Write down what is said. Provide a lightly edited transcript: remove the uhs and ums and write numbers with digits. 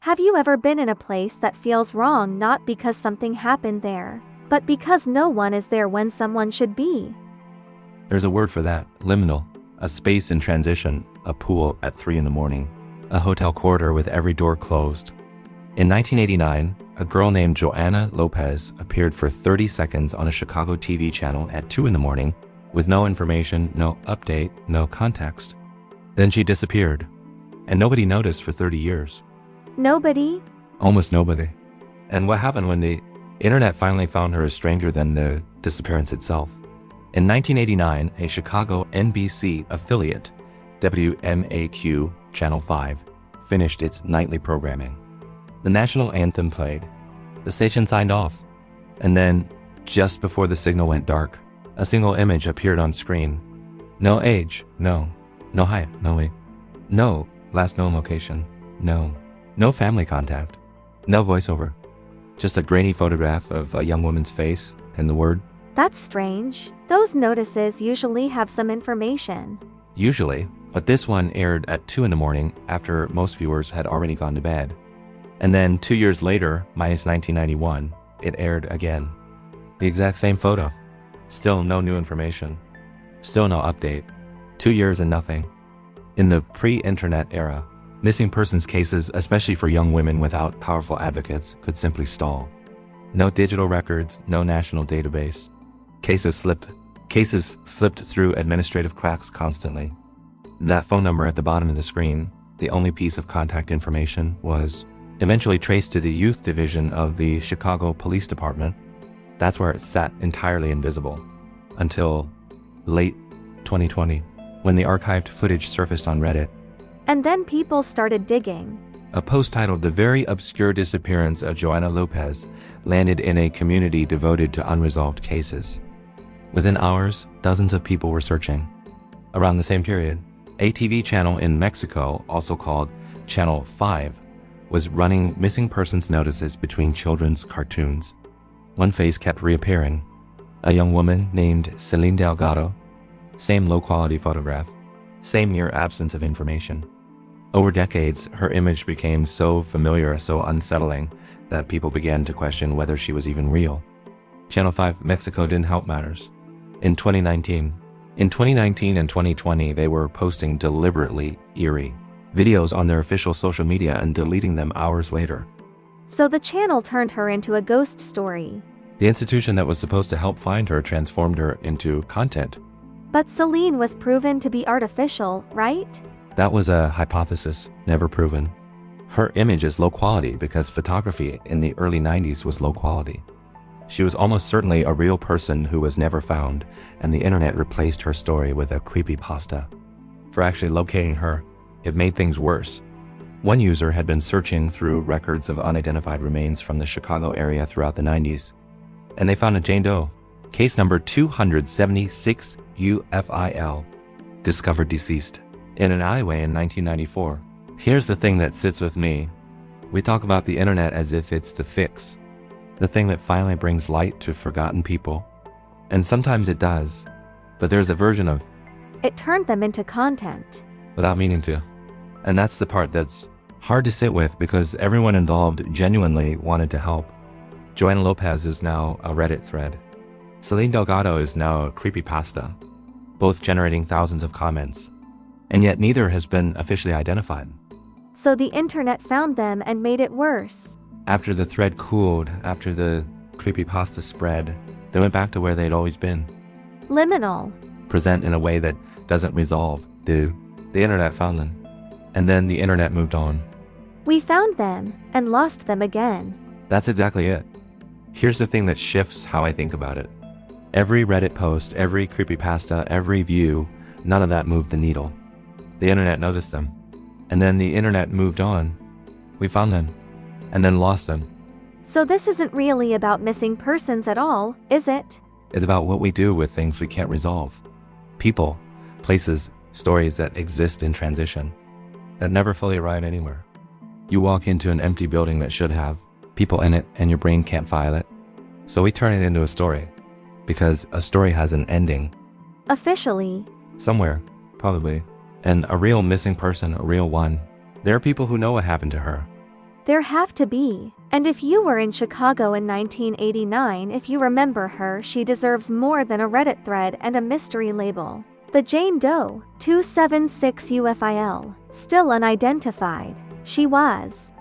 Have you ever been in a place that feels wrong not because something happened there, but because no one is there when someone should be? There's a word for that, liminal. A space in transition, a pool at 3 in the morning, a hotel corridor with every door closed. In 1989, a girl named Joanna Lopez appeared for 30 seconds on a Chicago TV channel at 2 in the morning with no information, no update, no context. Then she disappeared, and nobody noticed for 30 years. Nobody? Almost nobody. And what happened when the internet finally found her is stranger than the disappearance itself. In 1989, a Chicago NBC affiliate, WMAQ Channel 5, finished its nightly programming. The national anthem played. The station signed off. And then, just before the signal went dark, a single image appeared on screen. No age, no. No height, no weight. No last known location, no. No family contact. No voiceover. Just a grainy photograph of a young woman's face and the word. That's strange. Those notices usually have some information. Usually, but this one aired at 2 in the morning after most viewers had already gone to bed. And then 2 years later, minus 1991, it aired again. The exact same photo. Still no new information. Still no update. 2 years and nothing. In the pre-internet era, missing persons cases, especially for young women without powerful advocates, could simply stall. No digital records, no national database. Cases slipped through administrative cracks constantly. That phone number at the bottom of the screen, the only piece of contact information, was eventually traced to the youth division of the Chicago Police Department. That's where it sat entirely invisible. Until late 2020, when the archived footage surfaced on Reddit. And then people started digging. A post titled "The Very Obscure Disappearance of Joanna Lopez" landed in a community devoted to unresolved cases. Within hours, dozens of people were searching. Around the same period, a TV channel in Mexico, also called Channel 5, was running missing persons notices between children's cartoons. One face kept reappearing. A young woman named Celine Delgado. Same low-quality photograph. Same near absence of information. Over decades, her image became so familiar, so unsettling, that people began to question whether she was even real. Channel 5 Mexico didn't help matters. In 2019 and 2020, they were posting deliberately eerie videos on their official social media and deleting them hours later. So the channel turned her into a ghost story. The institution that was supposed to help find her transformed her into content. But Celine was proven to be artificial, right? That was a hypothesis, never proven. Her image is low quality because photography in the early 90s was low quality. She was almost certainly a real person who was never found, and the internet replaced her story with a creepypasta. For actually locating her, it made things worse. One user had been searching through records of unidentified remains from the Chicago area throughout the 90s, and they found a Jane Doe, case number 276 UFIL, discovered deceased, in an alleyway in 1994. Here's the thing that sits with me. We talk about the internet as if it's the fix, the thing that finally brings light to forgotten people. And sometimes it does, but there's a version of it turned them into content without meaning to. And that's the part that's hard to sit with because everyone involved genuinely wanted to help. Joanna Lopez is now a Reddit thread. Celine Delgado is now a creepypasta, both generating thousands of comments. And yet neither has been officially identified. So the internet found them and made it worse. After the thread cooled, after the creepypasta spread, they went back to where they'd always been. Liminal. Present in a way that doesn't resolve. The internet found them. And then the internet moved on. We found them and lost them again. That's exactly it. Here's the thing that shifts how I think about it. Every Reddit post, every creepypasta, every view, none of that moved the needle. The internet noticed them. And then the internet moved on. We found them. And then lost them. So this isn't really about missing persons at all, is it? It's about what we do with things we can't resolve. People, places, stories that exist in transition, that never fully arrive anywhere. You walk into an empty building that should have people in it and your brain can't file it. So we turn it into a story. Because a story has an ending. Officially. Somewhere, probably. And a real missing person, a real one. There are people who know what happened to her. There have to be. And if you were in Chicago in 1989, if you remember her, she deserves more than a Reddit thread and a mystery label. The Jane Doe, 276 UFIL, still unidentified. She was